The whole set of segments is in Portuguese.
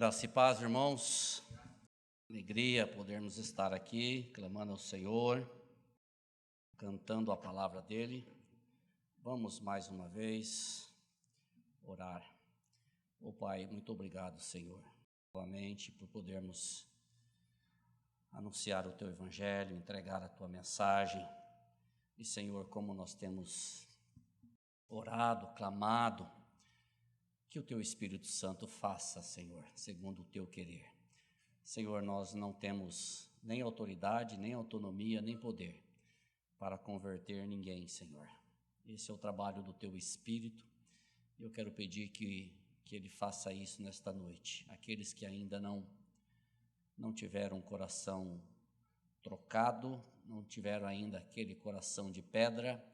Graça e paz, irmãos. Alegria podermos estar aqui, clamando ao Senhor, cantando a palavra dEle. Vamos mais uma vez orar. Ô Pai, muito obrigado, Senhor, novamente por podermos anunciar o Teu Evangelho, entregar a Tua mensagem. E, Senhor, como nós temos orado, clamado, que o Teu Espírito Santo faça, Senhor, segundo o Teu querer. Senhor, nós não temos nem autoridade, nem autonomia, nem poder para converter ninguém, Senhor. Esse é o trabalho do Teu Espírito e eu quero pedir que Ele faça isso nesta noite. Aqueles que ainda não tiveram um coração trocado, não tiveram ainda aquele coração de pedra,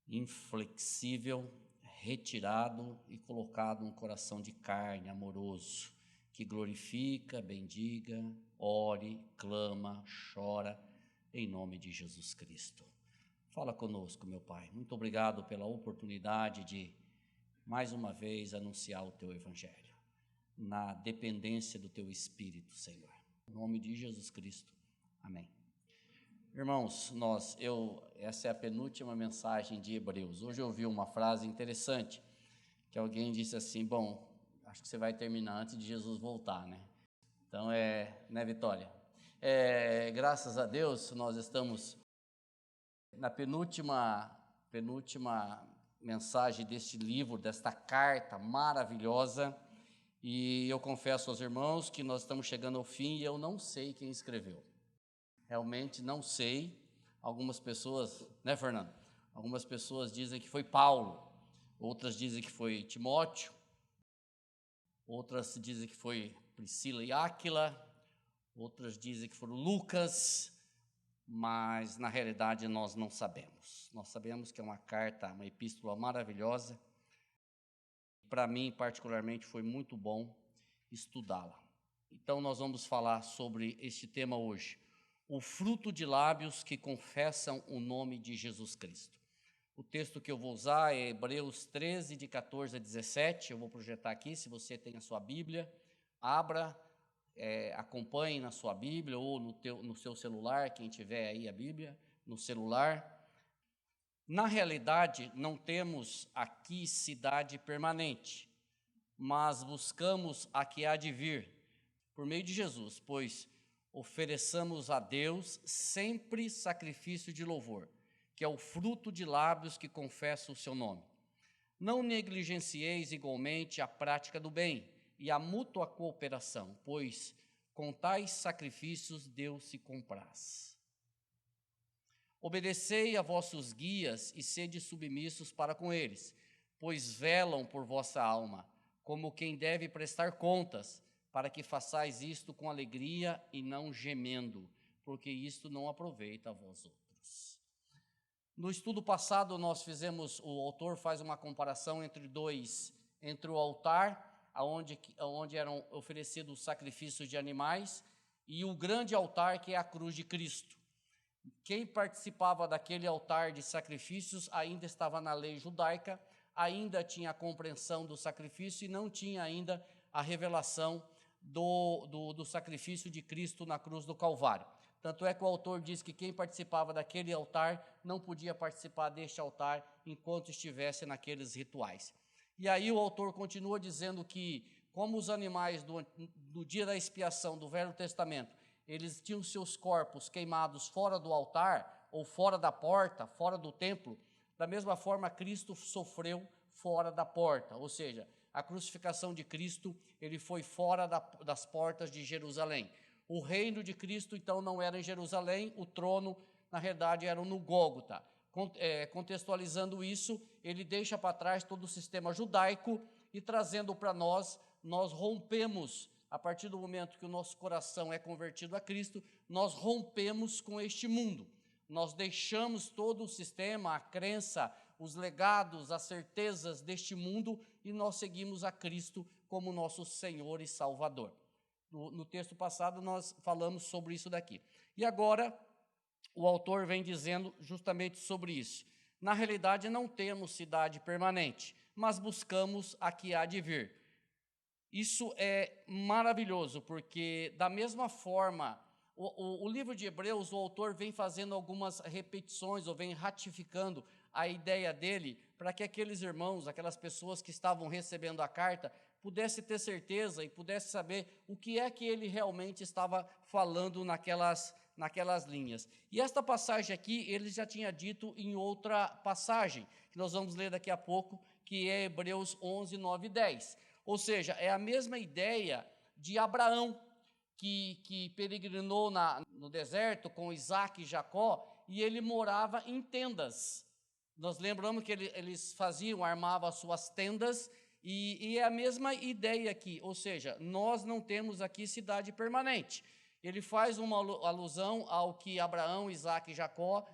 inflexível, retirado e colocado um coração de carne, amoroso, que glorifica, bendiga, ore, clama, chora, em nome de Jesus Cristo. Fala conosco, meu Pai. Muito obrigado pela oportunidade de, mais uma vez, anunciar o Teu Evangelho, na dependência do Teu Espírito, Senhor. Em nome de Jesus Cristo. Amém. Irmãos, essa é a penúltima mensagem de Hebreus. Hoje eu ouvi uma frase interessante, que alguém disse assim, bom, acho que você vai terminar antes de Jesus voltar, né? Então, né, Vitória? Graças a Deus, nós estamos na penúltima mensagem deste livro, desta carta maravilhosa, e eu confesso aos irmãos que nós estamos chegando ao fim e eu não sei quem escreveu. Realmente não sei. Algumas pessoas, né, Fernando? Algumas pessoas dizem que foi Paulo, outras dizem que foi Timóteo, outras dizem que foi Priscila e Áquila, outras dizem que foram Lucas, mas na realidade nós não sabemos. Nós sabemos que é uma carta, uma epístola maravilhosa. Para mim, particularmente, foi muito bom estudá-la. Então nós vamos falar sobre este tema hoje. O fruto de lábios que confessam o nome de Jesus Cristo. O texto que eu vou usar é Hebreus 13, de 14 a 17. Eu vou projetar aqui, se você tem a sua Bíblia, abra, acompanhe na sua Bíblia ou no seu celular, quem tiver aí a Bíblia, no celular. Na realidade, não temos aqui cidade permanente, mas buscamos a que há de vir, por meio de Jesus, pois ofereçamos a Deus sempre sacrifício de louvor, que é o fruto de lábios que confessam o seu nome. Não negligencieis igualmente a prática do bem e a mútua cooperação, pois com tais sacrifícios Deus se compraz. Obedecei a vossos guias e sede submissos para com eles, pois velam por vossa alma, como quem deve prestar contas, para que façais isto com alegria e não gemendo, porque isto não aproveita a vós outros. No estudo passado, o autor faz uma comparação entre o altar, onde eram oferecidos sacrifícios de animais, e o grande altar, que é a cruz de Cristo. Quem participava daquele altar de sacrifícios ainda estava na lei judaica, ainda tinha a compreensão do sacrifício e não tinha ainda a revelação do sacrifício de Cristo na cruz do Calvário. Tanto é que o autor diz que quem participava daquele altar não podia participar deste altar enquanto estivesse naqueles rituais. E aí o autor continua dizendo que, como os animais do dia da expiação do Velho Testamento, eles tinham seus corpos queimados fora do altar, ou fora da porta, fora do templo, da mesma forma Cristo sofreu fora da porta, ou seja, a crucificação de Cristo, ele foi fora das portas de Jerusalém. O reino de Cristo, então, não era em Jerusalém, o trono, na realidade, era no Gólgota. Contextualizando isso, ele deixa para trás todo o sistema judaico e trazendo para nós rompemos, a partir do momento que o nosso coração é convertido a Cristo, nós rompemos com este mundo. Nós deixamos todo o sistema, a crença, os legados, as certezas deste mundo e nós seguimos a Cristo como nosso Senhor e Salvador. No texto passado nós falamos sobre isso daqui. E agora o autor vem dizendo justamente sobre isso. Na realidade não temos cidade permanente, mas buscamos a que há de vir. Isso é maravilhoso, porque da mesma forma, o livro de Hebreus, o autor vem fazendo algumas repetições, ou vem ratificando a ideia dele, para que aqueles irmãos, aquelas pessoas que estavam recebendo a carta, pudessem ter certeza e pudessem saber o que é que ele realmente estava falando naquelas linhas. E esta passagem aqui, ele já tinha dito em outra passagem, que nós vamos ler daqui a pouco, que é Hebreus 11, 9 e 10. Ou seja, é a mesma ideia de Abraão, que peregrinou no deserto com Isaac e Jacó, e ele morava em tendas. Nós lembramos que eles armavam as suas tendas, e é a mesma ideia aqui, ou seja, nós não temos aqui cidade permanente. Ele faz uma alusão ao que Abraão, Isaac e Jacó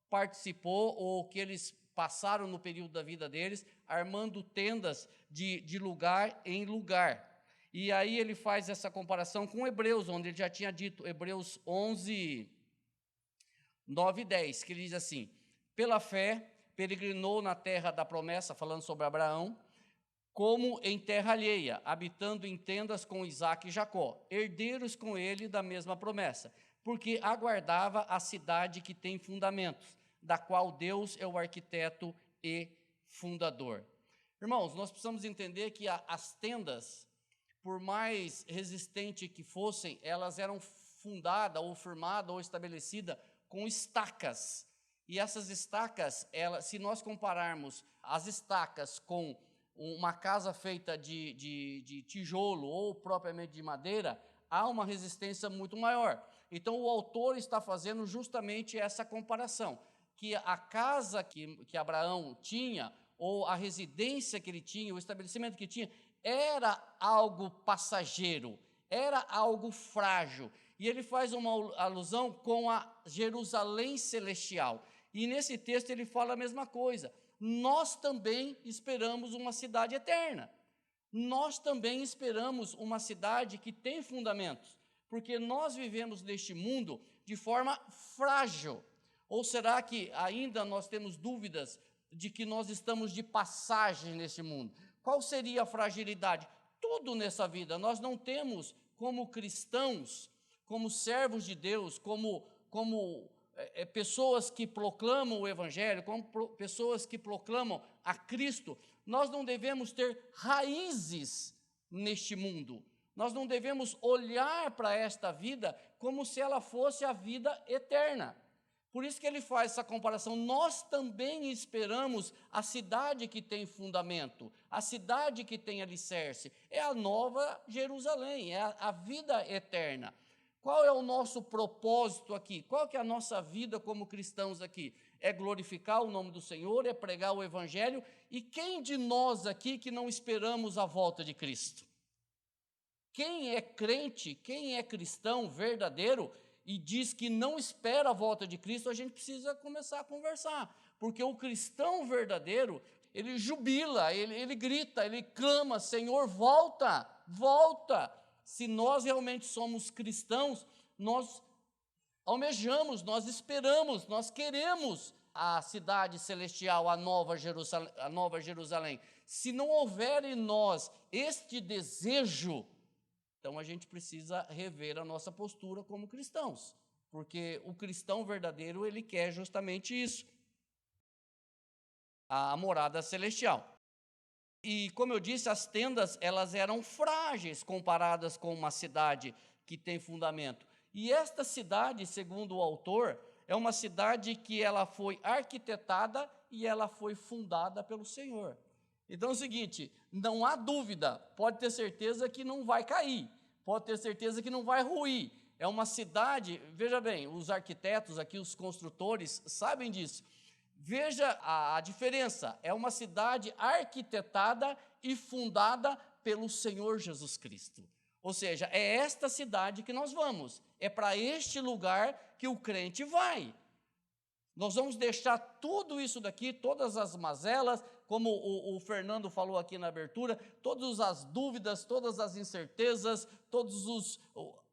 participou, ou que eles passaram no período da vida deles, armando tendas de lugar em lugar. E aí ele faz essa comparação com Hebreus, onde ele já tinha dito, Hebreus 11, 9 e 10, que ele diz assim: pela fé, peregrinou na terra da promessa, falando sobre Abraão, como em terra alheia, habitando em tendas com Isaac e Jacó, herdeiros com ele da mesma promessa, porque aguardava a cidade que tem fundamentos, da qual Deus é o arquiteto e fundador. Irmãos, nós precisamos entender que as tendas, por mais resistentes que fossem, elas eram fundadas, ou firmadas, ou estabelecidas com estacas. E essas estacas, se nós compararmos as estacas com uma casa feita de tijolo ou propriamente de madeira, há uma resistência muito maior. Então, o autor está fazendo justamente essa comparação, que a casa que Abraão tinha, ou a residência que ele tinha, o estabelecimento que tinha, era algo passageiro, era algo frágil. E ele faz uma alusão com a Jerusalém celestial. E nesse texto ele fala a mesma coisa. Nós também esperamos uma cidade eterna. Nós também esperamos uma cidade que tem fundamentos, porque nós vivemos neste mundo de forma frágil. Ou será que ainda nós temos dúvidas de que nós estamos de passagem nesse mundo? Qual seria a fragilidade? Tudo nessa vida. Nós não temos, como cristãos, como servos de Deus, como pessoas que proclamam o Evangelho, como pessoas que proclamam a Cristo, nós não devemos ter raízes neste mundo. Nós não devemos olhar para esta vida como se ela fosse a vida eterna. Por isso que ele faz essa comparação. Nós também esperamos a cidade que tem fundamento, a cidade que tem alicerce. É a nova Jerusalém, é a vida eterna. Qual é o nosso propósito aqui? Qual que é a nossa vida como cristãos aqui? É glorificar o nome do Senhor, é pregar o Evangelho. E quem de nós aqui que não esperamos a volta de Cristo? Quem é crente, quem é cristão verdadeiro e diz que não espera a volta de Cristo, a gente precisa começar a conversar. Porque o cristão verdadeiro, ele jubila, ele grita, ele clama: Senhor, volta, volta. Se nós realmente somos cristãos, nós almejamos, nós esperamos, nós queremos a cidade celestial, a Nova Jerusalém. Se não houver em nós este desejo, então a gente precisa rever a nossa postura como cristãos, porque o cristão verdadeiro, ele quer justamente isso, a morada celestial. E, como eu disse, as tendas, elas eram frágeis comparadas com uma cidade que tem fundamento. E esta cidade, segundo o autor, é uma cidade que ela foi arquitetada e ela foi fundada pelo Senhor. Então é o seguinte, não há dúvida, pode ter certeza que não vai cair, pode ter certeza que não vai ruir. É uma cidade, veja bem, os arquitetos aqui, os construtores, sabem disso. Veja a diferença, é uma cidade arquitetada e fundada pelo Senhor Jesus Cristo. Ou seja, é esta cidade que nós vamos, é para este lugar que o crente vai. Nós vamos deixar tudo isso daqui, todas as mazelas, como o Fernando falou aqui na abertura, todas as dúvidas, todas as incertezas,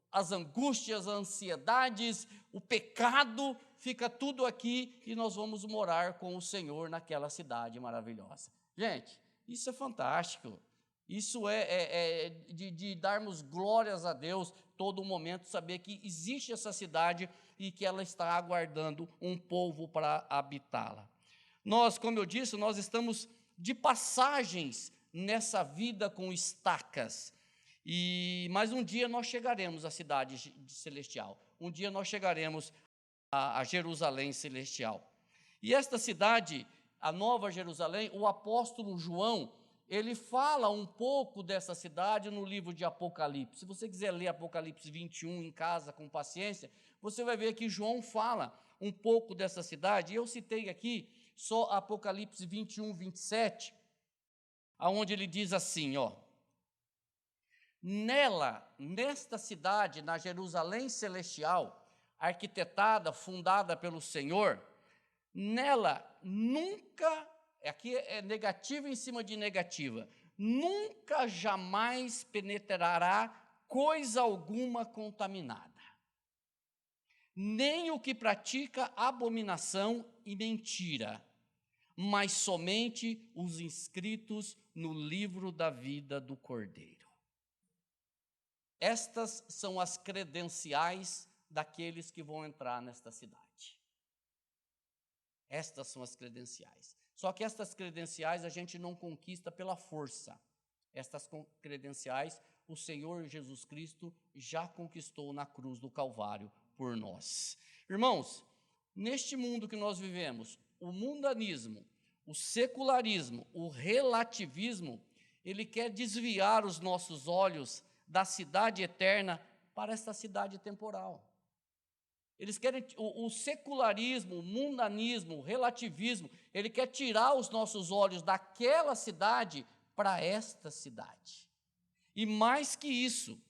as angústias, as ansiedades, o pecado, fica tudo aqui e nós vamos morar com o Senhor naquela cidade maravilhosa. Gente, isso é fantástico. Isso é de darmos glórias a Deus todo momento, saber que existe essa cidade e que ela está aguardando um povo para habitá-la. Nós, como eu disse, nós estamos de passagens nessa vida com estacas, mas um dia nós chegaremos à cidade celestial, um dia nós chegaremos a Jerusalém celestial. E esta cidade, a Nova Jerusalém, o apóstolo João, ele fala um pouco dessa cidade no livro de Apocalipse. Se você quiser ler Apocalipse 21 em casa com paciência, você vai ver que João fala um pouco dessa cidade. E eu citei aqui só Apocalipse 21, 27, aonde ele diz assim, nesta cidade, na Jerusalém celestial, arquitetada, fundada pelo Senhor, nela nunca, aqui é negativa em cima de negativa, nunca jamais penetrará coisa alguma contaminada, nem o que pratica abominação e mentira, mas somente os inscritos no livro da vida do Cordeiro. Estas são as credenciais daqueles que vão entrar nesta cidade. Estas são as credenciais. Só que estas credenciais a gente não conquista pela força. Estas credenciais o Senhor Jesus Cristo já conquistou na cruz do Calvário por nós. Irmãos, neste mundo que nós vivemos, o mundanismo, o secularismo, o relativismo, ele quer desviar os nossos olhos da cidade eterna para esta cidade temporal. Eles querem, o secularismo, o mundanismo, o relativismo, ele quer tirar os nossos olhos daquela cidade para esta cidade. E mais que isso,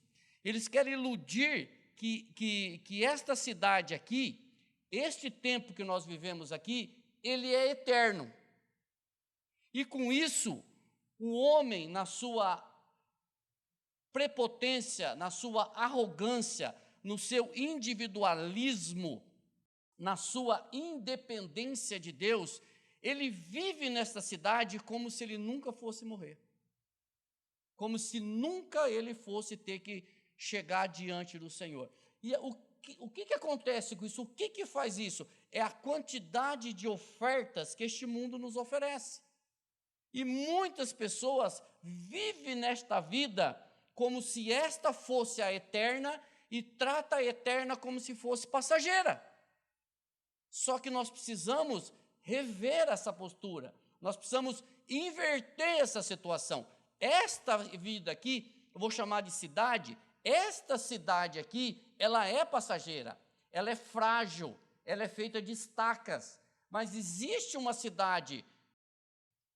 eles querem iludir que esta cidade aqui, este tempo que nós vivemos aqui, ele é eterno. E com isso, o homem, na sua prepotência, na sua arrogância, no seu individualismo, na sua independência de Deus, ele vive nesta cidade como se ele nunca fosse morrer. Como se nunca ele fosse ter que chegar diante do Senhor. E o que acontece com isso? O que faz isso? É a quantidade de ofertas que este mundo nos oferece. E muitas pessoas vivem nesta vida como se esta fosse a eterna e trata a eterna como se fosse passageira. Só que nós precisamos rever essa postura, nós precisamos inverter essa situação. Esta vida aqui, eu vou chamar de cidade, esta cidade aqui, ela é passageira, ela é frágil, ela é feita de estacas, mas existe uma cidade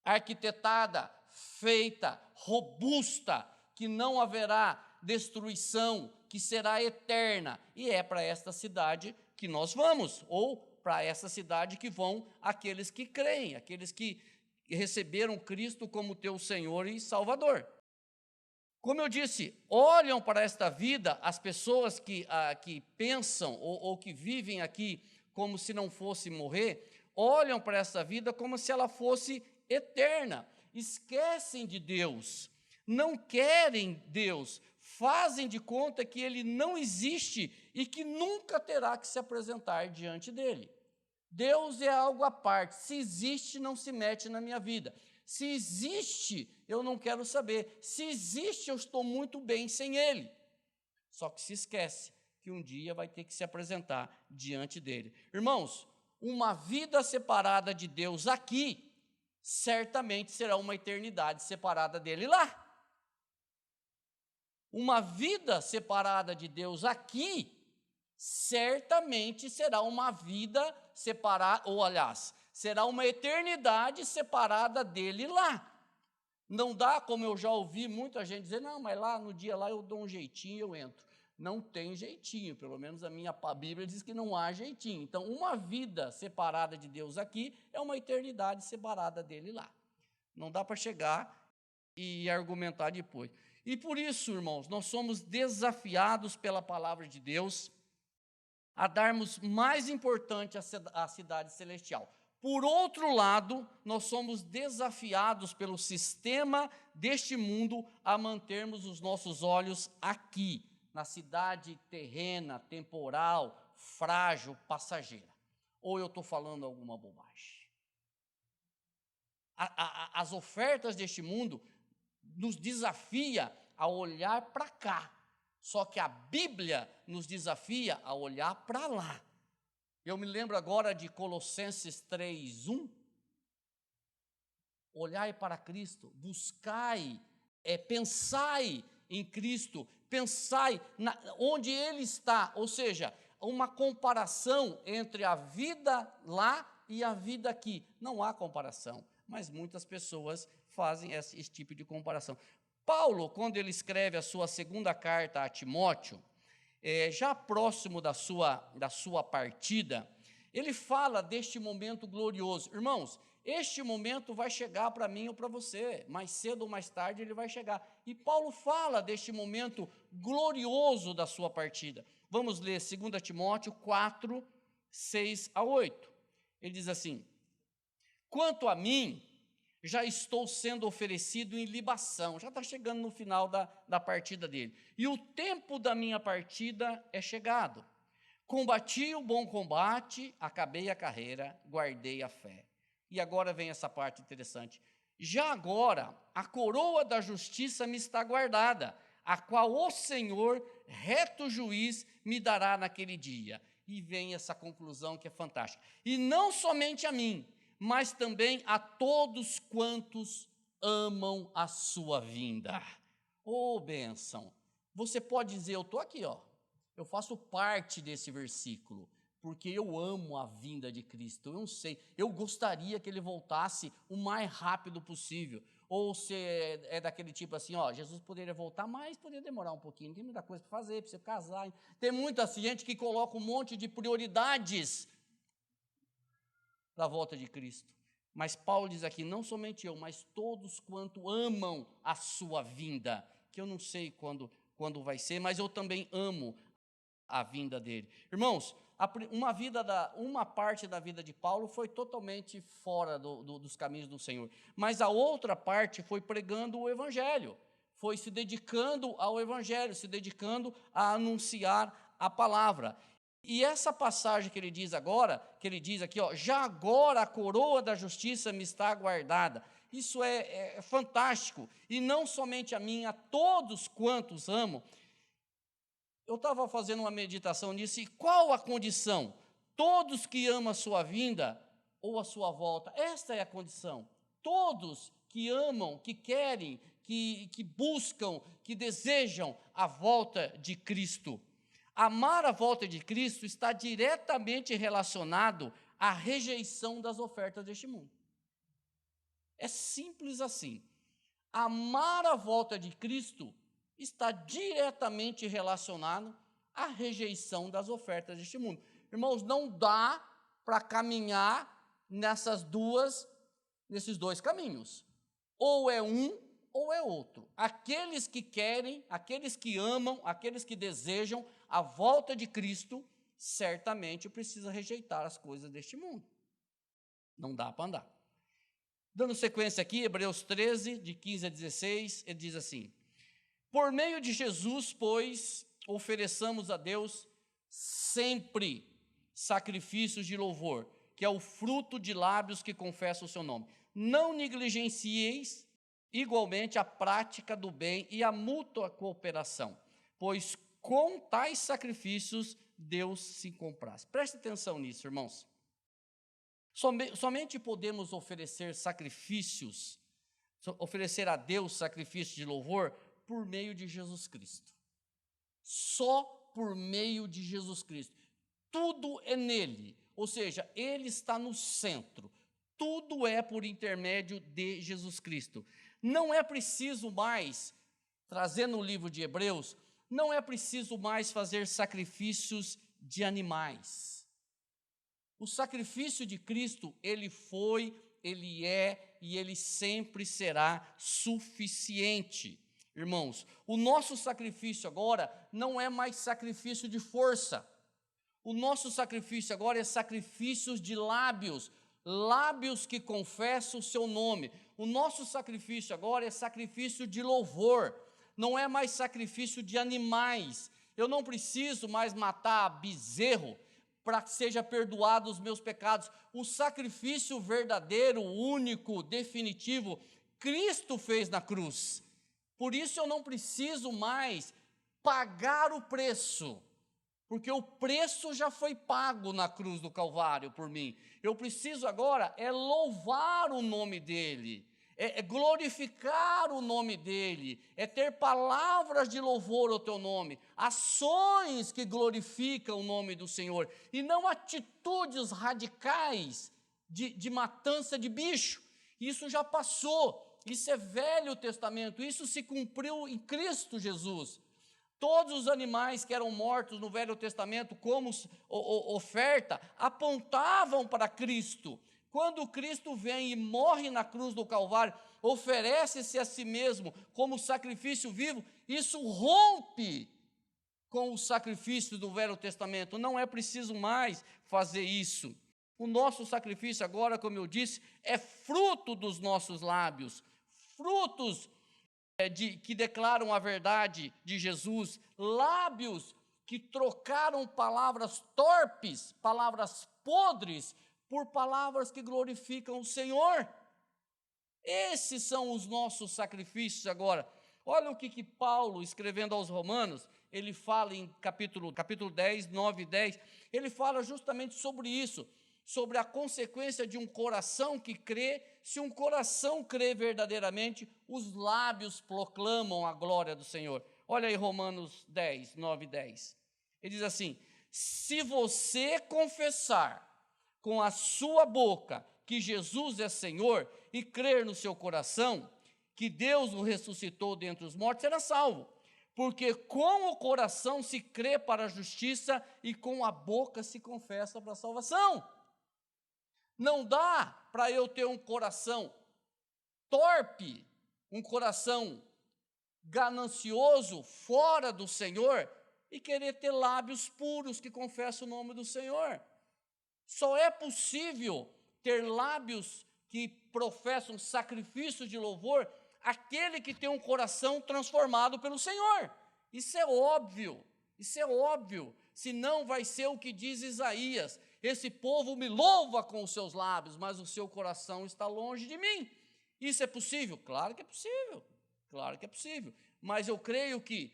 arquitetada, feita, robusta, que não haverá destruição, que será eterna, e é para esta cidade que nós vamos, ou para essa cidade que vão aqueles que creem, aqueles que receberam Cristo como teu Senhor e Salvador. Como eu disse, olham para esta vida as pessoas que pensam ou que vivem aqui como se não fosse morrer, olham para essa vida como se ela fosse eterna, esquecem de Deus, não querem Deus, fazem de conta que Ele não existe e que nunca terá que se apresentar diante dEle. Deus é algo à parte, se existe, não se mete na minha vida. Se existe, eu não quero saber. Se existe, eu estou muito bem sem Ele. Só que se esquece que um dia vai ter que se apresentar diante dEle. Irmãos, uma vida separada de Deus aqui, certamente será uma eternidade separada dEle lá. Uma vida separada de Deus aqui, certamente será uma vida separada, ou aliás, será uma eternidade separada dele lá. Não dá, como eu já ouvi muita gente dizer, não, mas lá no dia lá eu dou um jeitinho e eu entro. Não tem jeitinho, pelo menos a minha Bíblia diz que não há jeitinho. Então, uma vida separada de Deus aqui é uma eternidade separada dele lá. Não dá para chegar e argumentar depois. E por isso, irmãos, nós somos desafiados pela palavra de Deus a darmos mais importante à cidade celestial. Por outro lado, nós somos desafiados pelo sistema deste mundo a mantermos os nossos olhos aqui, na cidade terrena, temporal, frágil, passageira. Ou eu estou falando alguma bobagem? As ofertas deste mundo nos desafia a olhar para cá, só que a Bíblia nos desafia a olhar para lá. Eu me lembro agora de Colossenses 3:1. Olhai para Cristo, buscai, pensai em Cristo, pensai onde Ele está, ou seja, uma comparação entre a vida lá e a vida aqui. Não há comparação, mas muitas pessoas fazem esse tipo de comparação. Paulo, quando ele escreve a sua segunda carta a Timóteo, já próximo da sua partida, ele fala deste momento glorioso. Irmãos, este momento vai chegar para mim ou para você, mais cedo ou mais tarde ele vai chegar. E Paulo fala deste momento glorioso da sua partida. Vamos ler 2 Timóteo 4, 6-8. Ele diz assim: quanto a mim, já estou sendo oferecido em libação, já está chegando no final da partida dele, e o tempo da minha partida é chegado. Combati o bom combate, acabei a carreira, guardei a fé. E agora vem essa parte interessante. Já agora, a coroa da justiça me está guardada, a qual o Senhor, reto juiz, me dará naquele dia. E vem essa conclusão que é fantástica. E não somente a mim, mas também a todos quantos amam a sua vinda. Ô, bênção! Você pode dizer, eu estou aqui, eu faço parte desse versículo, porque eu amo a vinda de Cristo. Eu não sei, eu gostaria que ele voltasse o mais rápido possível. Ou se é daquele tipo assim, Jesus poderia voltar, mas poderia demorar um pouquinho, tem muita coisa para fazer, para você casar. Tem muita gente que coloca um monte de prioridades da volta de Cristo. Mas Paulo diz aqui, não somente eu, mas todos quanto amam a sua vinda, que eu não sei quando vai ser, mas eu também amo a vinda dele. Irmãos, uma parte da vida de Paulo foi totalmente fora dos caminhos do Senhor, mas a outra parte foi pregando o Evangelho, foi se dedicando ao Evangelho, se dedicando a anunciar a palavra. E essa passagem que ele diz aqui, já agora a coroa da justiça me está guardada. Isso é fantástico, e não somente a mim, a todos quantos amo. Eu estava fazendo uma meditação nisso, e qual a condição? Todos que amam a sua vinda ou a sua volta, esta é a condição. Todos que amam, que querem, que buscam, que desejam a volta de Cristo. Amar a volta de Cristo está diretamente relacionado à rejeição das ofertas deste mundo. É simples assim. Amar a volta de Cristo está diretamente relacionado à rejeição das ofertas deste mundo. Irmãos, não dá para caminhar nesses dois caminhos. Ou é um ou é outro. Aqueles que querem, aqueles que amam, aqueles que desejam a volta de Cristo, certamente precisa rejeitar as coisas deste mundo. Não dá para andar. Dando sequência aqui, Hebreus 13, de 15-16, ele diz assim: por meio de Jesus, pois, ofereçamos a Deus sempre sacrifícios de louvor, que é o fruto de lábios que confessam o seu nome. Não negligencieis igualmente a prática do bem e a mútua cooperação, pois com tais sacrifícios Deus se compraz. Preste atenção nisso, irmãos. Somente podemos oferecer sacrifícios, oferecer a Deus sacrifício de louvor por meio de Jesus Cristo. Só por meio de Jesus Cristo. Tudo é nele, ou seja, ele está no centro. Tudo é por intermédio de Jesus Cristo. Não é preciso mais, trazendo o livro de Hebreus, não é preciso mais fazer sacrifícios de animais. O sacrifício de Cristo, ele foi, ele é e ele sempre será suficiente. Irmãos, o nosso sacrifício agora não é mais sacrifício de força. O nosso sacrifício agora é sacrifícios de lábios. lábios que confessam o seu nome. O nosso sacrifício agora é sacrifício de louvor, não é mais sacrifício de animais. Eu não preciso mais matar bezerro para que seja perdoado os meus pecados. O sacrifício verdadeiro, único, definitivo, Cristo fez na cruz. Por isso eu não preciso mais pagar o preço, porque o preço já foi pago na cruz do Calvário por mim. Eu preciso agora louvar o nome dEle, glorificar o nome dEle, ter palavras de louvor ao teu nome, ações que glorificam o nome do Senhor, e não atitudes radicais de matança de bicho. Isso já passou, isso é Velho Testamento, isso se cumpriu em Cristo Jesus. Todos os animais que eram mortos no Velho Testamento como oferta apontavam para Cristo. Quando Cristo vem e morre na cruz do Calvário, oferece-se a si mesmo como sacrifício vivo, isso rompe com o sacrifício do Velho Testamento. Não é preciso mais fazer isso. O nosso sacrifício agora, como eu disse, é fruto dos nossos lábios, frutos que declaram a verdade de Jesus, lábios que trocaram palavras torpes, palavras podres, por palavras que glorificam o Senhor. Esses são os nossos sacrifícios agora. Olha o que Paulo, escrevendo aos Romanos, ele fala em capítulo 10, 9 e 10, ele fala justamente sobre isso, sobre a consequência de um coração que crê. Se um coração crê verdadeiramente, os lábios proclamam a glória do Senhor. Olha aí Romanos 10, 9 e 10. Ele diz assim: se você confessar com a sua boca que Jesus é Senhor e crer no seu coração que Deus o ressuscitou dentre os mortos, será salvo. Porque com o coração se crê para a justiça e com a boca se confessa para a salvação. Não dá para eu ter um coração torpe, um coração ganancioso, fora do Senhor, e querer ter lábios puros que confessam o nome do Senhor. Só é possível ter lábios que professam sacrifício de louvor aquele que tem um coração transformado pelo Senhor. Isso é óbvio, senão vai ser o que diz Isaías: esse povo me louva com os seus lábios, mas o seu coração está longe de mim. Isso é possível? Claro que é possível, mas eu creio que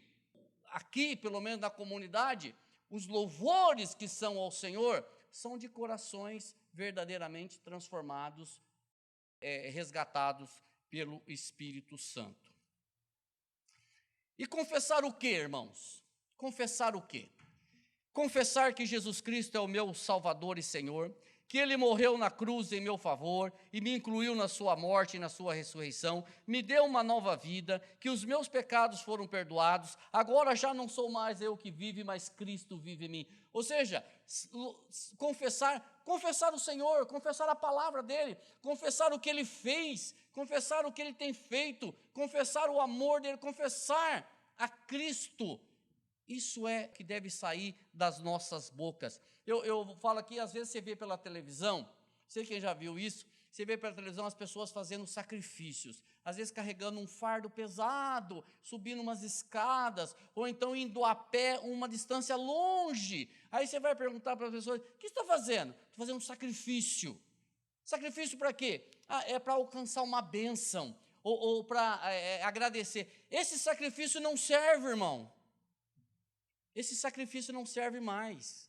aqui, pelo menos na comunidade, os louvores que são ao Senhor são de corações verdadeiramente transformados, resgatados pelo Espírito Santo. E confessar o quê, irmãos? Confessar o quê? Confessar que Jesus Cristo é o meu Salvador e Senhor, que Ele morreu na cruz em meu favor e me incluiu na sua morte e na sua ressurreição, me deu uma nova vida, que os meus pecados foram perdoados, agora já não sou mais eu que vive, mas Cristo vive em mim. Ou seja, confessar o Senhor, confessar a palavra dEle, confessar o que Ele fez, confessar o que Ele tem feito, confessar o amor dEle, confessar a Cristo. Isso é que deve sair das nossas bocas. Eu falo aqui, às vezes você vê pela televisão, sei quem já viu isso, você vê pela televisão as pessoas fazendo sacrifícios, às vezes carregando um fardo pesado, subindo umas escadas, ou então indo a pé uma distância longe. Aí você vai perguntar para as pessoas: o que você está fazendo? Estou fazendo um sacrifício. Sacrifício para quê? É para alcançar uma bênção, ou para agradecer. Esse sacrifício não serve, irmão. Esse sacrifício não serve mais.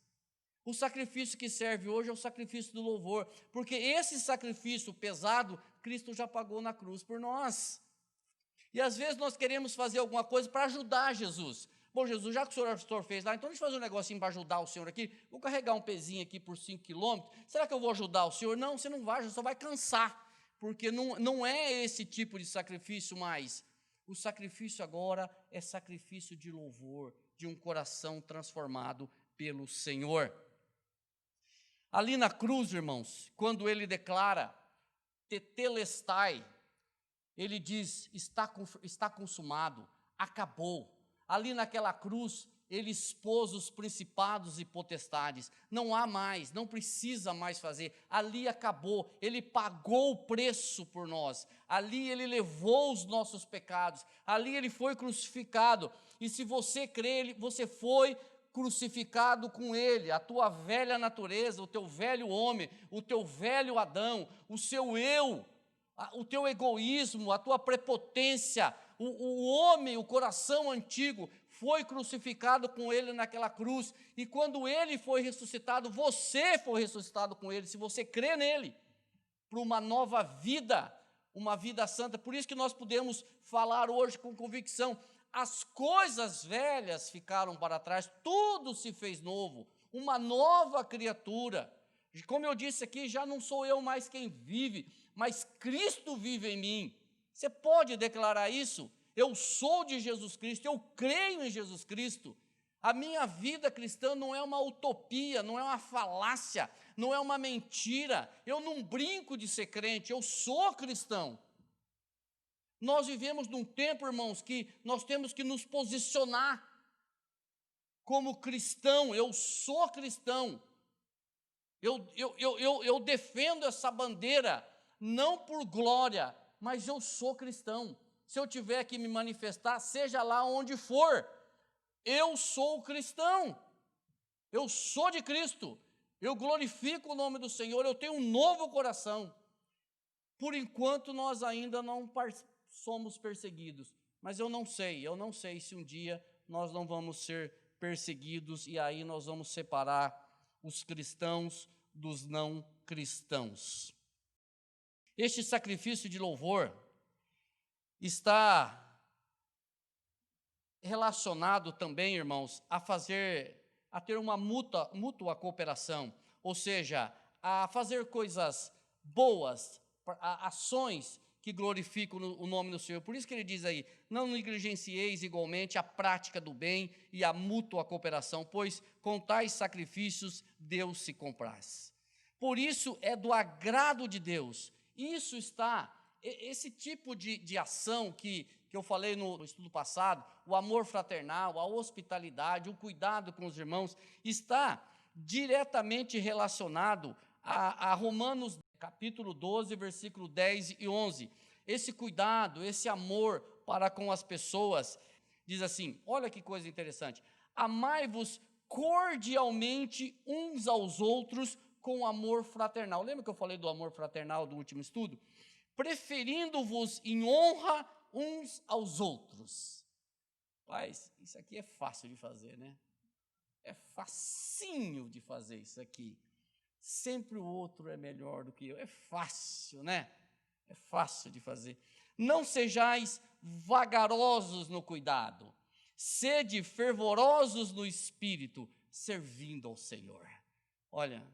O sacrifício que serve hoje é o sacrifício do louvor, porque esse sacrifício pesado, Cristo já pagou na cruz por nós. E às vezes nós queremos fazer alguma coisa para ajudar Jesus. Bom, Jesus, já que o senhor fez lá, então deixa eu fazer um negocinho para ajudar o senhor aqui. Vou carregar um pezinho aqui por 5 quilômetros. Será que eu vou ajudar o senhor? Não, você não vai, você só vai cansar, porque não é esse tipo de sacrifício mais. O sacrifício agora é sacrifício de louvor, de um coração transformado pelo Senhor. Ali na cruz, irmãos, quando ele declara tetelestai, ele diz: está consumado, acabou. Ali naquela cruz, ele expôs os principados e potestades. Não há mais, não precisa mais fazer. Ali acabou, ele pagou o preço por nós. Ali ele levou os nossos pecados. Ali ele foi crucificado. E se você crê, você foi crucificado com ele. A tua velha natureza, o teu velho homem, o teu velho Adão, o seu eu, o teu egoísmo, a tua prepotência, o homem, o coração antigo, foi crucificado com ele naquela cruz, e quando ele foi ressuscitado, você foi ressuscitado com ele, se você crê nele, para uma nova vida, uma vida santa. Por isso que nós podemos falar hoje com convicção: as coisas velhas ficaram para trás, tudo se fez novo, uma nova criatura. Como eu disse aqui, já não sou eu mais quem vive, mas Cristo vive em mim. Você pode declarar isso? Eu sou de Jesus Cristo, eu creio em Jesus Cristo. A minha vida cristã não é uma utopia, não é uma falácia, não é uma mentira. Eu não brinco de ser crente, eu sou cristão. Nós vivemos num tempo, irmãos, que nós temos que nos posicionar como cristão. Eu sou cristão. Eu defendo essa bandeira, não por glória, mas eu sou cristão. Se eu tiver que me manifestar, seja lá onde for, eu sou cristão, eu sou de Cristo, eu glorifico o nome do Senhor, eu tenho um novo coração. Por enquanto nós ainda não somos perseguidos, mas eu não sei se um dia nós não vamos ser perseguidos, e aí nós vamos separar os cristãos dos não cristãos. Este sacrifício de louvor está relacionado também, irmãos, a ter uma mútua cooperação, ou seja, a fazer coisas boas, ações que glorificam o nome do Senhor. Por isso que ele diz aí: não negligencieis igualmente a prática do bem e a mútua cooperação, pois com tais sacrifícios Deus se compraz. Por isso é do agrado de Deus. Isso está, esse tipo de ação que eu falei no estudo passado, o amor fraternal, a hospitalidade, o cuidado com os irmãos, está diretamente relacionado a Romanos capítulo 12, versículo 10 e 11. Esse cuidado, esse amor para com as pessoas, diz assim, olha que coisa interessante: amai-vos cordialmente uns aos outros com amor fraternal. Lembra que eu falei do amor fraternal do último estudo? Preferindo-vos em honra uns aos outros. Mas isso aqui é fácil de fazer, né? É facinho de fazer isso aqui. Sempre o outro é melhor do que eu. É fácil, né? É fácil de fazer. Não sejais vagarosos no cuidado. Sede fervorosos no espírito, servindo ao Senhor. Olha,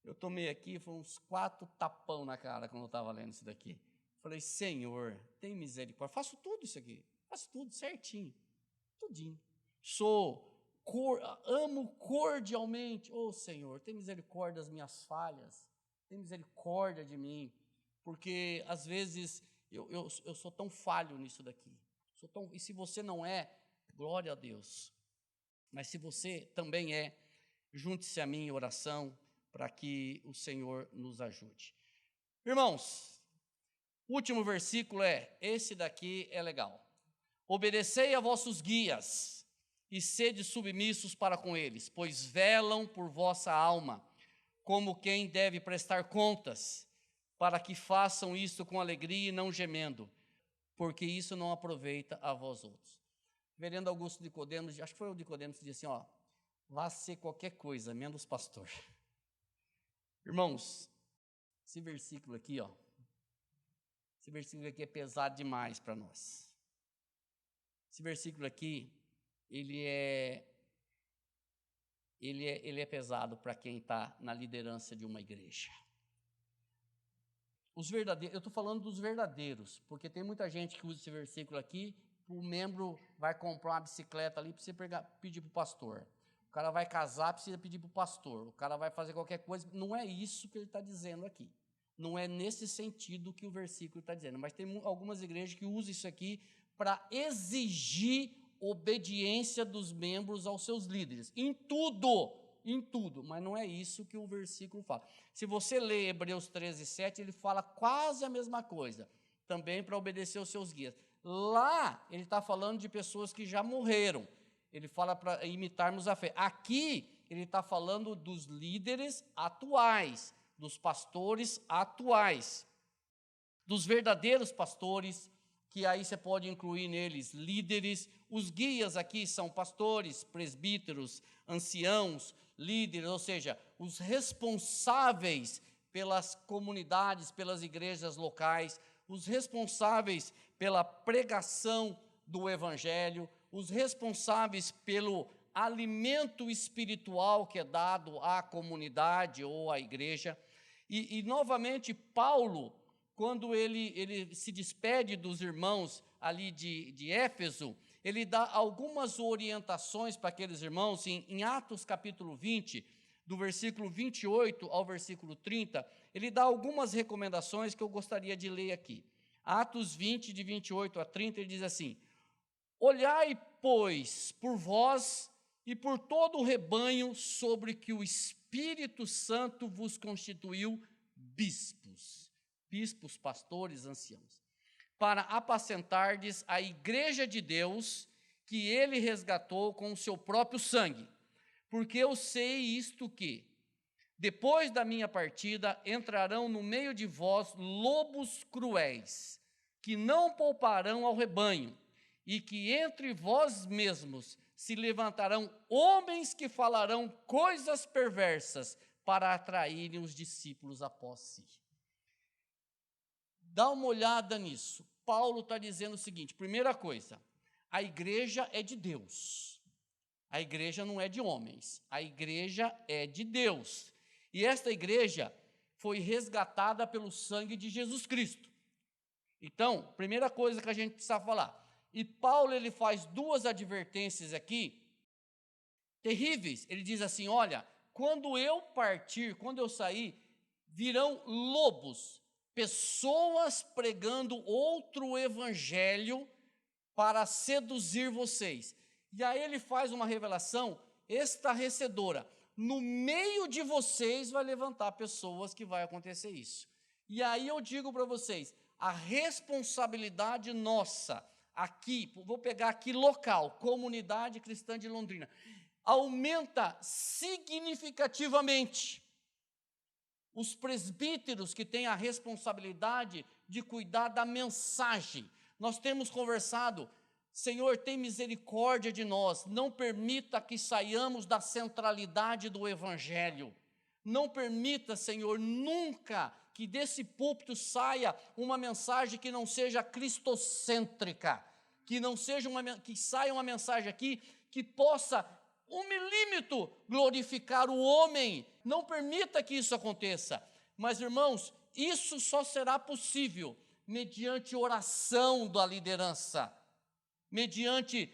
eu tomei aqui, foi uns 4 tapão na cara quando eu estava lendo isso daqui. Falei: Senhor, tem misericórdia. Faço tudo isso aqui, faço tudo certinho, tudinho. Amo cordialmente. Senhor, tem misericórdia das minhas falhas, tem misericórdia de mim, porque às vezes eu sou tão falho nisso daqui. E se você não é, glória a Deus. Mas se você também é, junte-se a mim em oração para que o Senhor nos ajude. Irmãos, o último versículo esse daqui é legal. Obedecei a vossos guias e sede submissos para com eles, pois velam por vossa alma, como quem deve prestar contas, para que façam isto com alegria e não gemendo, porque isso não aproveita a vós outros. Reverendo Augusto Nicodemos, acho que foi o Nicodemos que disse assim, vá ser qualquer coisa, menos pastor. Irmãos, esse versículo aqui, esse versículo aqui é pesado demais para nós. Esse versículo aqui, ele é pesado para quem está na liderança de uma igreja. Os verdadeiros, eu estou falando dos verdadeiros, porque tem muita gente que usa esse versículo aqui, o membro vai comprar uma bicicleta ali, precisa pedir para o pastor. O cara vai casar, precisa pedir para o pastor. O cara vai fazer qualquer coisa. Não é isso que ele está dizendo aqui. Não é nesse sentido que o versículo está dizendo. Mas tem algumas igrejas que usam isso aqui para exigir obediência dos membros aos seus líderes, em tudo, mas não é isso que o versículo fala. Se você lê Hebreus 13:7, ele fala quase a mesma coisa, também para obedecer aos seus guias. Lá, ele está falando de pessoas que já morreram, ele fala para imitarmos a fé. Aqui, ele está falando dos líderes atuais, dos pastores atuais, dos verdadeiros pastores, que aí você pode incluir neles líderes. Os guias aqui são pastores, presbíteros, anciãos, líderes, ou seja, os responsáveis pelas comunidades, pelas igrejas locais, os responsáveis pela pregação do evangelho, os responsáveis pelo alimento espiritual que é dado à comunidade ou à igreja. E novamente, Paulo, quando ele se despede dos irmãos ali de Éfeso, ele dá algumas orientações para aqueles irmãos, em Atos capítulo 20, do versículo 28 ao versículo 30, ele dá algumas recomendações que eu gostaria de ler aqui. Atos 20, de 28 a 30, ele diz assim: olhai, pois, por vós e por todo o rebanho sobre que o Espírito Santo vos constituiu bispos, pastores, anciãos, para apacentardes a igreja de Deus, que ele resgatou com o seu próprio sangue. Porque eu sei isto que, depois da minha partida, entrarão no meio de vós lobos cruéis, que não pouparão ao rebanho, e que entre vós mesmos se levantarão homens que falarão coisas perversas para atraírem os discípulos após si. Dá uma olhada nisso. Paulo está dizendo o seguinte: primeira coisa, a igreja é de Deus. A igreja não é de homens, a igreja é de Deus. E esta igreja foi resgatada pelo sangue de Jesus Cristo. Então, primeira coisa que a gente precisa falar. E Paulo, ele faz duas advertências aqui, terríveis. Ele diz assim: olha, quando eu partir, quando eu sair, virão lobos, pessoas pregando outro evangelho para seduzir vocês. E aí ele faz uma revelação estarrecedora: no meio de vocês vai levantar pessoas que vai acontecer isso. E aí eu digo para vocês, a responsabilidade nossa, aqui, vou pegar aqui local, Comunidade Cristã de Londrina, aumenta significativamente. Os presbíteros que têm a responsabilidade de cuidar da mensagem. Nós temos conversado: Senhor, tem misericórdia de nós, não permita que saiamos da centralidade do evangelho. Não permita, Senhor, nunca que desse púlpito saia uma mensagem que não seja cristocêntrica, que saia uma mensagem aqui que possa, 1 milímetro, glorificar o homem. Não permita que isso aconteça. Mas, irmãos, isso só será possível mediante oração da liderança, mediante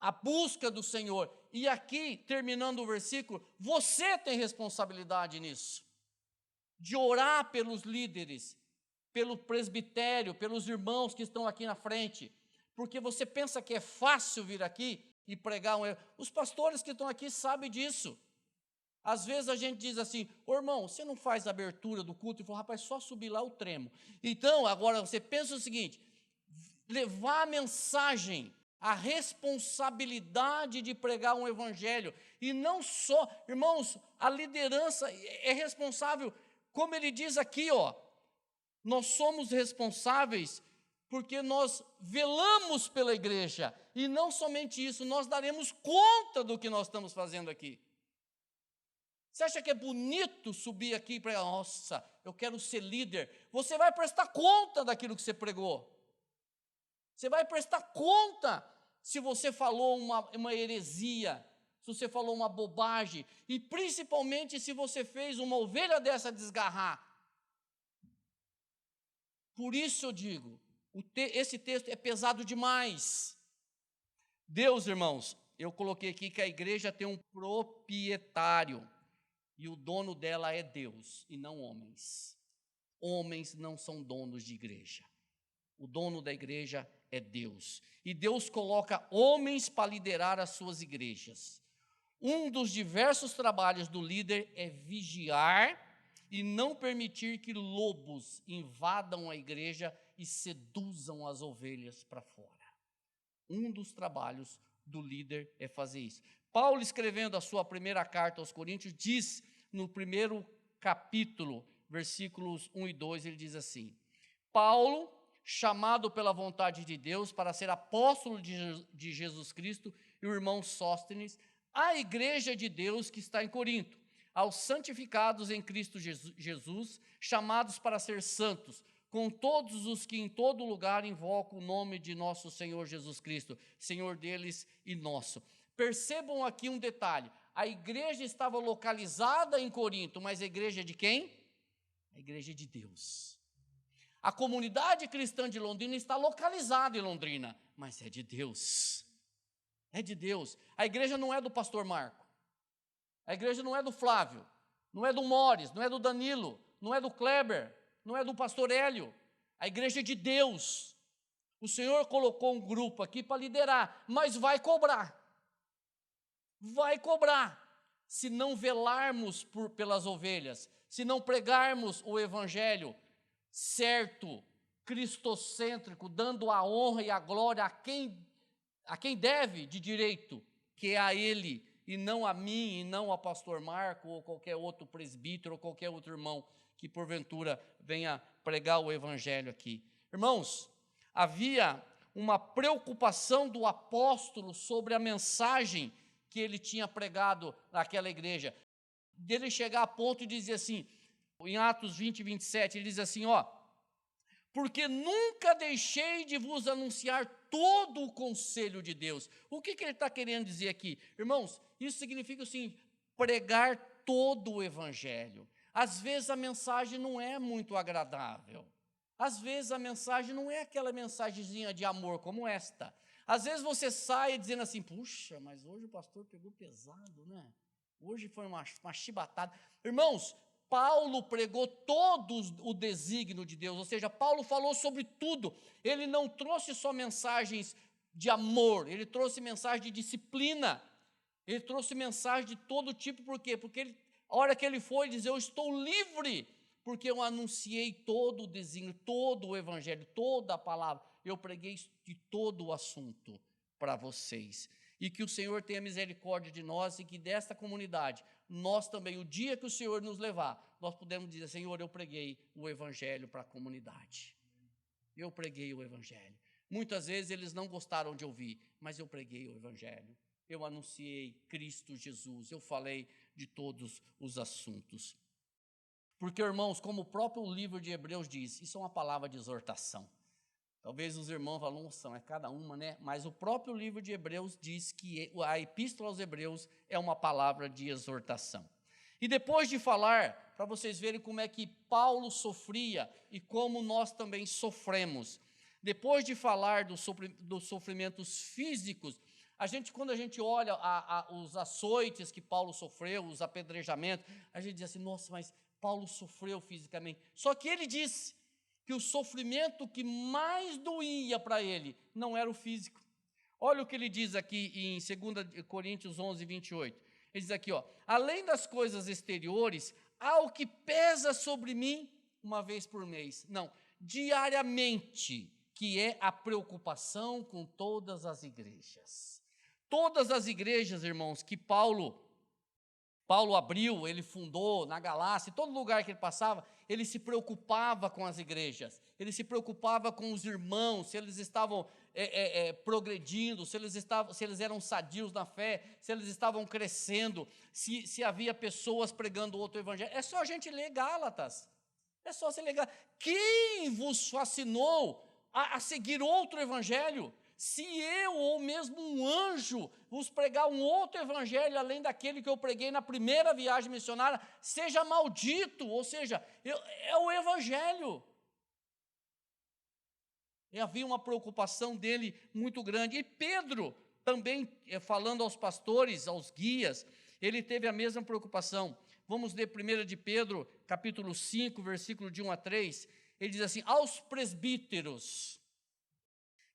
a busca do Senhor. E aqui, terminando o versículo, você tem responsabilidade nisso, de orar pelos líderes, pelo presbitério, pelos irmãos que estão aqui na frente, porque você pensa que é fácil vir aqui e pregar os pastores que estão aqui sabem disso. Às vezes a gente diz assim: ô irmão, você não faz a abertura do culto? E fala: rapaz, só subir lá eu tremo. Então, agora você pensa o seguinte: levar a mensagem, a responsabilidade de pregar um evangelho, e não só, irmãos, a liderança é responsável, como ele diz aqui, nós somos responsáveis porque nós velamos pela igreja, e não somente isso, nós daremos conta do que nós estamos fazendo aqui. Você acha que é bonito subir aqui para, nossa, eu quero ser líder? Você vai prestar conta daquilo que você pregou. Você vai prestar conta se você falou uma heresia, se você falou uma bobagem, e principalmente se você fez uma ovelha dessa desgarrar. Por isso eu digo, esse texto é pesado demais. Deus, irmãos, eu coloquei aqui que a igreja tem um proprietário, e o dono dela é Deus, e não homens. Homens não são donos de igreja. O dono da igreja é Deus. E Deus coloca homens para liderar as suas igrejas. Um dos diversos trabalhos do líder é vigiar e não permitir que lobos invadam a igreja e seduzam as ovelhas para fora. Um dos trabalhos do líder é fazer isso. Paulo, escrevendo a sua primeira carta aos Coríntios, diz no primeiro capítulo, versículos 1 e 2, ele diz assim: Paulo, chamado pela vontade de Deus para ser apóstolo de Jesus Cristo, e o irmão Sóstenes, à igreja de Deus que está em Corinto, aos santificados em Cristo Jesus, chamados para ser santos, com todos os que em todo lugar invocam o nome de nosso Senhor Jesus Cristo, Senhor deles e nosso. Percebam aqui um detalhe: a igreja estava localizada em Corinto, mas a igreja de quem? A igreja de Deus. A comunidade cristã de Londrina está localizada em Londrina, mas é de Deus. É de Deus. A igreja não é do pastor Marco. A igreja não é do Flávio, não é do Mores, não é do Danilo, não é do Kleber, não é do pastor Hélio. A igreja é de Deus. O Senhor colocou um grupo aqui para liderar, mas vai cobrar. Vai cobrar. Se não velarmos pelas ovelhas, se não pregarmos o evangelho certo, cristocêntrico, dando a honra e a glória a quem deve de direito, que é a ele, e não a mim, e não ao pastor Marco, ou qualquer outro presbítero, ou qualquer outro irmão que porventura venha pregar o evangelho aqui. Irmãos, havia uma preocupação do apóstolo sobre a mensagem que ele tinha pregado naquela igreja, dele chegar a ponto de dizer assim, em Atos 20, 27, ele diz assim, porque nunca deixei de vos anunciar todo o conselho de Deus. O que ele está querendo dizer aqui? Irmãos, isso significa assim, pregar todo o evangelho. Às vezes a mensagem não é muito agradável. Às vezes a mensagem não é aquela mensagenzinha de amor como esta. Às vezes você sai dizendo assim, puxa, mas hoje o pastor pegou pesado, né? Hoje foi uma chibatada. Irmãos, Paulo pregou todo o desígnio de Deus, ou seja, Paulo falou sobre tudo. Ele não trouxe só mensagens de amor, ele trouxe mensagem de disciplina, ele trouxe mensagem de todo tipo, por quê? Porque a hora que ele foi dizer, eu estou livre, porque eu anunciei todo o desígnio, todo o evangelho, toda a palavra, eu preguei de todo o assunto para vocês. E que o Senhor tenha misericórdia de nós e que desta comunidade, nós também, o dia que o Senhor nos levar, nós podemos dizer, Senhor, eu preguei o evangelho para a comunidade. Eu preguei o evangelho. Muitas vezes eles não gostaram de ouvir, mas eu preguei o evangelho. Eu anunciei Cristo Jesus, eu falei de todos os assuntos. Porque, irmãos, como o próprio livro de Hebreus diz, isso é uma palavra de exortação. Talvez os irmãos falem, nossa, é cada uma, né? Mas o próprio livro de Hebreus diz que a epístola aos Hebreus é uma palavra de exortação. E depois de falar, para vocês verem como é que Paulo sofria e como nós também sofremos, depois de falar dos sofrimentos físicos, quando a gente olha os açoites que Paulo sofreu, os apedrejamentos, a gente diz assim, nossa, mas Paulo sofreu fisicamente. Só que ele disse que o sofrimento que mais doía para ele não era o físico. Olha o que ele diz aqui em 2 Coríntios 11, 28. Ele diz aqui, além das coisas exteriores, há o que pesa sobre mim uma vez por mês. Não, diariamente, que é a preocupação com todas as igrejas. Todas as igrejas, irmãos, que Paulo abriu, ele fundou na Galácia, em todo lugar que ele passava, ele se preocupava com as igrejas, ele se preocupava com os irmãos, se eles estavam progredindo, se eles eram sadios na fé, se eles estavam crescendo, se havia pessoas pregando outro evangelho. É só a gente ler Gálatas, é só você ler Gálatas. Quem vos fascinou a seguir outro evangelho? Se eu ou mesmo um anjo vos pregar um outro evangelho além daquele que eu preguei na primeira viagem missionária, seja maldito, ou seja, é o evangelho. E havia uma preocupação dele muito grande. E Pedro, também falando aos pastores, aos guias, ele teve a mesma preocupação. Vamos ler 1 de Pedro, capítulo 5, versículo de 1 a 3. Ele diz assim, aos presbíteros,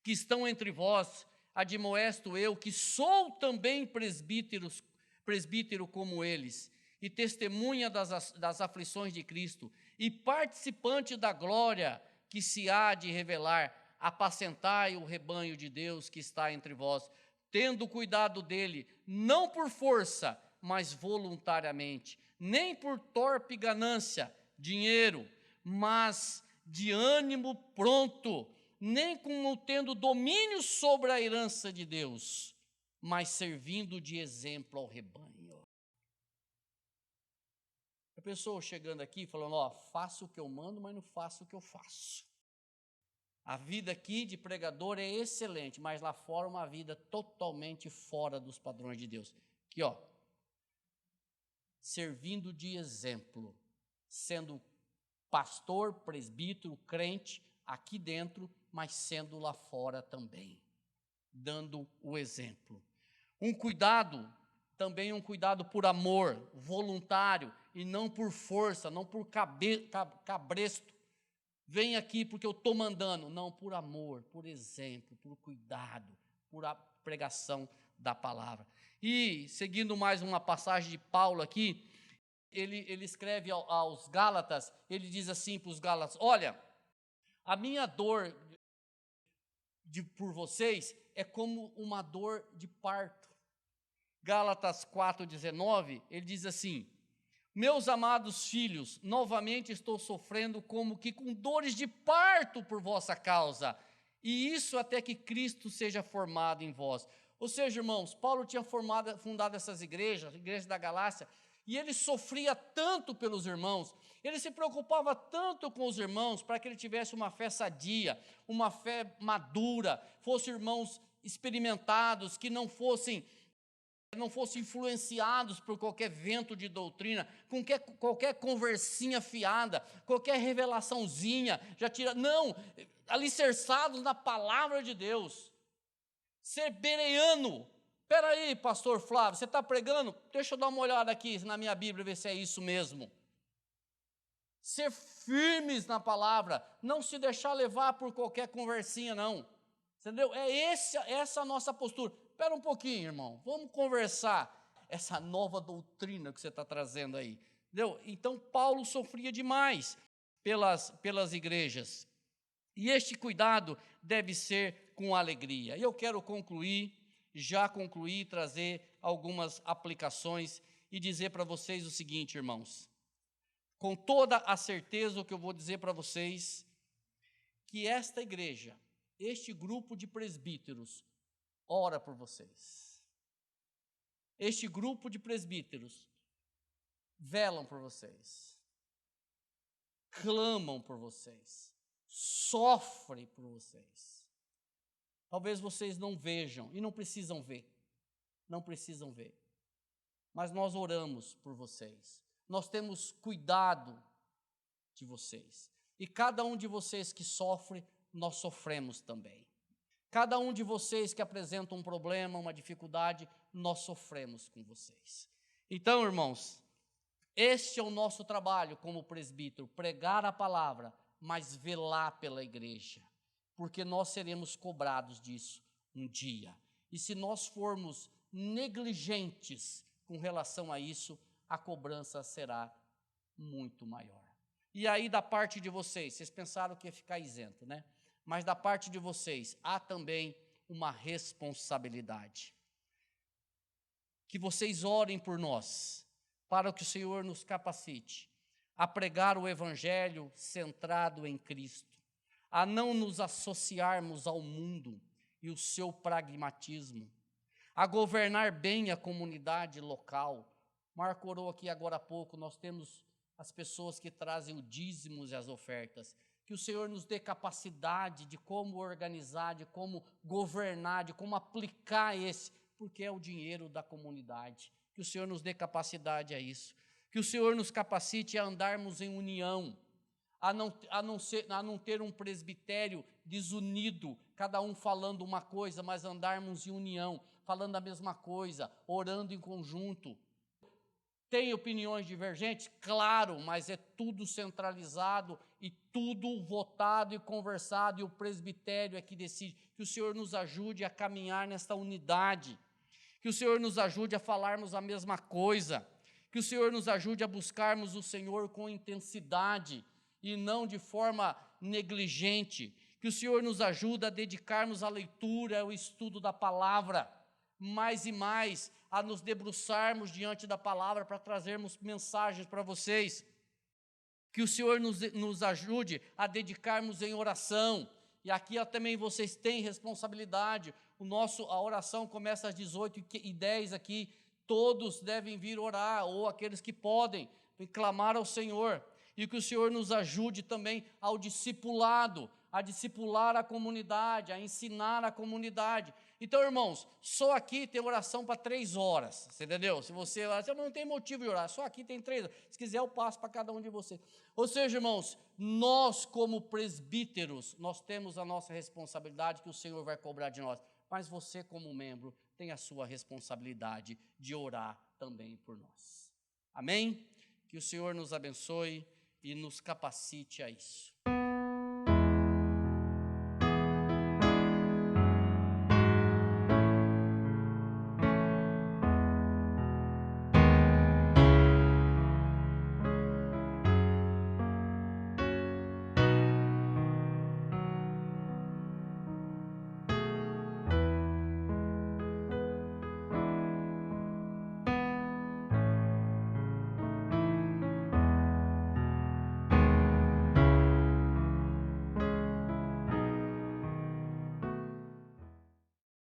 que estão entre vós, admoesto eu, que sou também presbítero como eles, e testemunha das aflições de Cristo, e participante da glória que se há de revelar. Apacentai o rebanho de Deus que está entre vós, tendo cuidado dele, não por força, mas voluntariamente, nem por torpe ganância, dinheiro, mas de ânimo pronto, nem como tendo domínio sobre a herança de Deus, mas servindo de exemplo ao rebanho. A pessoa chegando aqui falando, faço o que eu mando, mas não faço o que eu faço. A vida aqui de pregador é excelente, mas lá fora uma vida totalmente fora dos padrões de Deus. Aqui, servindo de exemplo, sendo pastor, presbítero, crente, aqui dentro, mas sendo lá fora também, dando o exemplo. Um cuidado, também um cuidado por amor, voluntário, e não por força, não por cabresto. Vem aqui porque eu estou mandando. Não, por amor, por exemplo, por cuidado, por a pregação da palavra. E, seguindo mais uma passagem de Paulo aqui, ele escreve aos Gálatas, ele diz assim para os Gálatas, olha, a minha dor por vocês é como uma dor de parto. Gálatas 4,19, ele diz assim, meus amados filhos, novamente estou sofrendo como que com dores de parto por vossa causa, e isso até que Cristo seja formado em vós. Ou seja, irmãos, Paulo tinha fundado essas igrejas, a igreja da Galácia, e ele sofria tanto pelos irmãos, ele se preocupava tanto com os irmãos para que ele tivesse uma fé sadia, uma fé madura, fossem irmãos experimentados, que não fossem influenciados por qualquer vento de doutrina, com qualquer conversinha fiada, qualquer revelaçãozinha, não, alicerçados na palavra de Deus. Ser bereano. Espera aí, pastor Flávio, você está pregando? Deixa eu dar uma olhada aqui na minha Bíblia, ver se é isso mesmo. Ser firmes na palavra, não se deixar levar por qualquer conversinha, não. Entendeu? Essa a nossa postura. Espera um pouquinho, irmão, vamos conversar. Essa nova doutrina que você está trazendo aí. Entendeu? Então, Paulo sofria demais pelas igrejas. E este cuidado deve ser com alegria. E eu quero já concluir, trazer algumas aplicações e dizer para vocês o seguinte, irmãos. Com toda a certeza, o que eu vou dizer para vocês, que esta igreja, este grupo de presbíteros, ora por vocês. Este grupo de presbíteros velam por vocês, clamam por vocês, sofrem por vocês. Talvez vocês não vejam e não precisam ver, mas nós oramos por vocês, nós temos cuidado de vocês, e cada um de vocês que sofre, nós sofremos também. Cada um de vocês que apresenta um problema, uma dificuldade, nós sofremos com vocês. Então, irmãos, este é o nosso trabalho como presbítero, pregar a palavra, mas velar pela igreja, porque nós seremos cobrados disso um dia. E se nós formos negligentes com relação a isso, a cobrança será muito maior. E aí, da parte de vocês pensaram que ia ficar isento, né? Mas da parte de vocês, há também uma responsabilidade. Que vocês orem por nós, para que o Senhor nos capacite a pregar o Evangelho centrado em Cristo, a não nos associarmos ao mundo e o seu pragmatismo, a governar bem a comunidade local. Marco orou aqui agora há pouco, nós temos as pessoas que trazem o dízimos e as ofertas. Que o Senhor nos dê capacidade de como organizar, de como governar, de como aplicar porque é o dinheiro da comunidade. Que o Senhor nos dê capacidade a isso. Que o Senhor nos capacite a andarmos em união, a não ter um presbitério desunido, cada um falando uma coisa, mas andarmos em união, falando a mesma coisa, orando em conjunto. Tem opiniões divergentes? Claro, mas é tudo centralizado e tudo votado e conversado, e o presbitério é que decide. Que o Senhor nos ajude a caminhar nesta unidade, que o Senhor nos ajude a falarmos a mesma coisa, que o Senhor nos ajude a buscarmos o Senhor com intensidade e não de forma negligente, que o Senhor nos ajude a dedicarmos a leitura, ao estudo da palavra, mais e mais, a nos debruçarmos diante da palavra para trazermos mensagens para vocês, que o Senhor nos ajude a dedicarmos em oração, e aqui também vocês têm responsabilidade, a oração começa às 18h10 aqui, todos devem vir orar, ou aqueles que podem, clamar ao Senhor, e que o Senhor nos ajude também ao discipulado, a discipular a comunidade, a ensinar a comunidade. Então, irmãos, só aqui tem oração para 3 horas, você entendeu? Se você não tem motivo de orar, só aqui tem 3 horas. Se quiser, eu passo para cada um de vocês. Ou seja, irmãos, nós como presbíteros, nós temos a nossa responsabilidade que o Senhor vai cobrar de nós. Mas você como membro tem a sua responsabilidade de orar também por nós. Amém? Que o Senhor nos abençoe e nos capacite a isso.